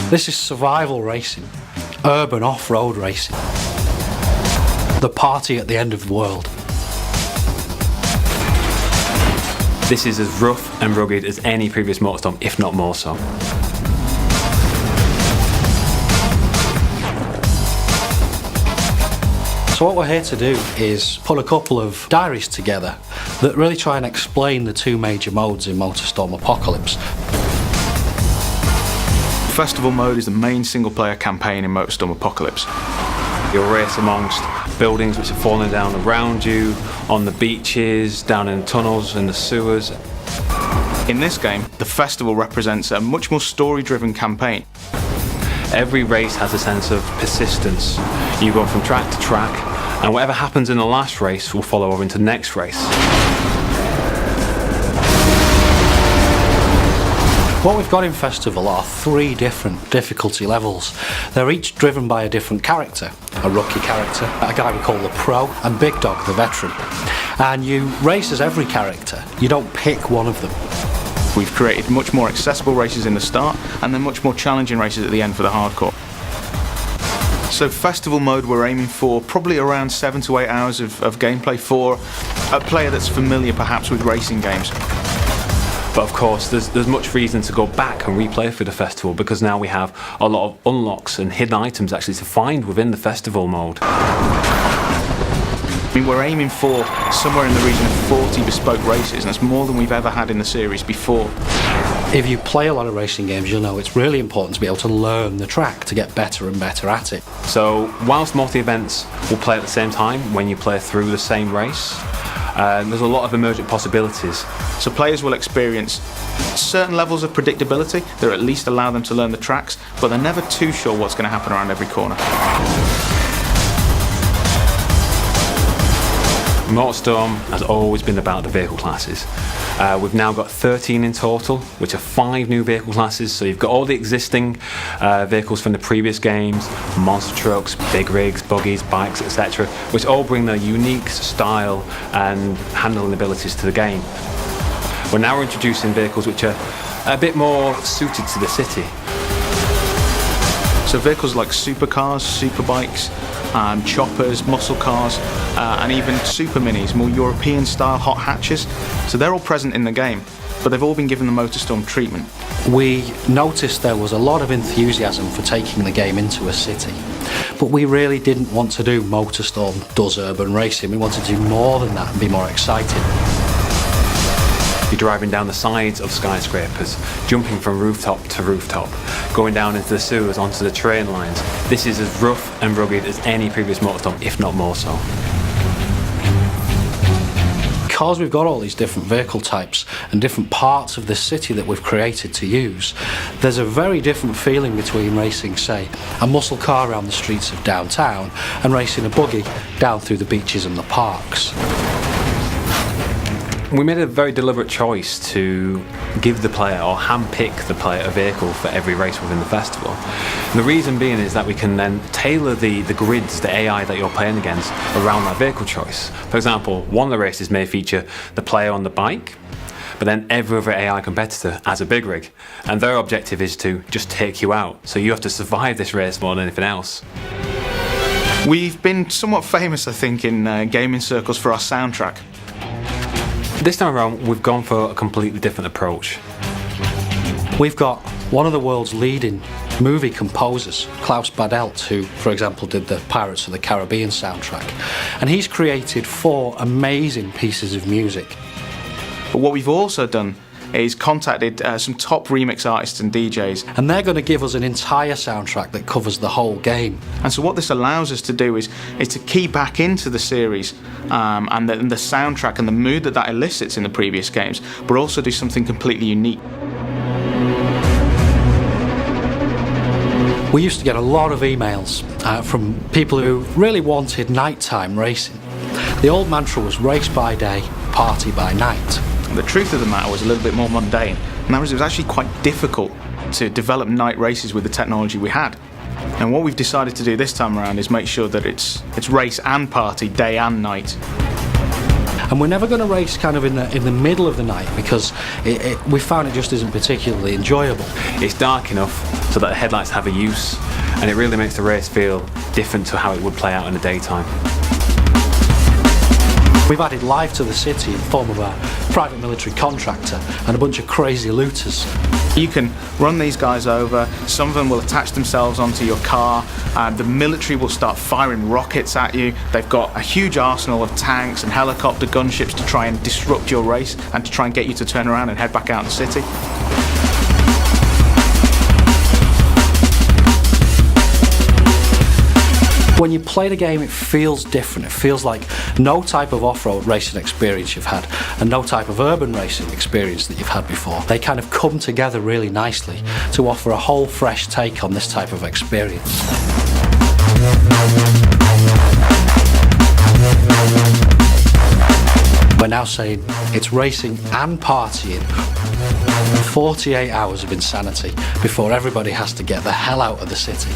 This is survival racing, urban off-road racing. The party at the end of the world. This is as rough and rugged as any previous Motorstorm, if not more so. So what we're here to do is put a couple of diaries together that really try and explain the two major modes in Motorstorm Apocalypse. Festival mode is the main single-player campaign in Motorstorm Apocalypse. You'll race amongst buildings which are falling down around you, on the beaches, down in tunnels, in the sewers. In this game, the festival represents a much more story-driven campaign. Every race has a sense of persistence. You go from track to track, and whatever happens in the last race will follow over into the next race. What we've got in Festival are 3 different difficulty levels. They're each driven by a different character. A rookie character, a guy we call the Pro, and Big Dog, the veteran. And you race as every character. You don't pick one of them. We've created much more accessible races in the start, and then much more challenging races at the end for the hardcore. So Festival mode, we're aiming for probably around 7 to 8 hours of gameplay for a player that's familiar perhaps with racing games. But of course, there's much reason to go back and replay for the festival, because now we have a lot of unlocks and hidden items actually to find within the festival mode. I mean, we're aiming for somewhere in the region of 40 bespoke races, and that's more than we've ever had in the series before. If you play a lot of racing games, you'll know it's really important to be able to learn the track to get better and better at it. So whilst multi-events will play at the same time when you play through the same race, there's a lot of emergent possibilities. So players will experience certain levels of predictability that at least allow them to learn the tracks, but they're never too sure what's going to happen around every corner. Motorstorm has always been about the vehicle classes. We've now got 13 in total, which are 5 new vehicle classes. So you've got all the existing vehicles from the previous games, monster trucks, big rigs, buggies, bikes, etc., which all bring their unique style and handling abilities to the game. We're now introducing vehicles which are a bit more suited to the city. So vehicles like supercars, superbikes, choppers, muscle cars, and even super minis, more European style hot hatches. So they're all present in the game, but they've all been given the Motorstorm treatment. We noticed there was a lot of enthusiasm for taking the game into a city, but we really didn't want to do Motorstorm does urban racing. We wanted to do more than that and be more exciting. You're driving down the sides of skyscrapers, jumping from rooftop to rooftop, going down into the sewers, onto the train lines. This is as rough and rugged as any previous Motorstorm, if not more so. Because we've got all these different vehicle types and different parts of the city that we've created to use, there's a very different feeling between racing, say, a muscle car around the streets of downtown and racing a buggy down through the beaches and the parks. We made a very deliberate choice to give the player, or hand-pick the player, a vehicle for every race within the festival. And the reason being is that we can then tailor the grids, the AI that you're playing against, around that vehicle choice. For example, one of the races may feature the player on the bike, but then every other AI competitor has a big rig, and their objective is to just take you out. So you have to survive this race more than anything else. We've been somewhat famous, I think, in gaming circles for our soundtrack. This time around, we've gone for a completely different approach. We've got one of the world's leading movie composers, Klaus Badelt, who, for example, did the Pirates of the Caribbean soundtrack, and he's created 4 amazing pieces of music. But what we've also done is contacted some top remix artists and DJs. And they're going to give us an entire soundtrack that covers the whole game. And so what this allows us to do is to key back into the series and the soundtrack and the mood that elicits in the previous games, but also do something completely unique. We used to get a lot of emails from people who really wanted nighttime racing. The old mantra was race by day, party by night. The truth of the matter was a little bit more mundane, and that was it was actually quite difficult to develop night races with the technology we had. And what we've decided to do this time around is make sure that it's race and party, day and night. And we're never going to race kind of in the middle of the night, because we found it just isn't particularly enjoyable. It's dark enough so that the headlights have a use, and it really makes the race feel different to how it would play out in the daytime. We've added life to the city in the form of a private military contractor and a bunch of crazy looters. You can run these guys over, some of them will attach themselves onto your car, the military will start firing rockets at you. They've got a huge arsenal of tanks and helicopter gunships to try and disrupt your race and to try and get you to turn around and head back out in the city. When you play the game, it feels different. It feels like no type of off-road racing experience you've had and no type of urban racing experience that you've had before. They kind of come together really nicely to offer a whole fresh take on this type of experience. We're now saying it's racing and partying. 48 hours of insanity before everybody has to get the hell out of the city.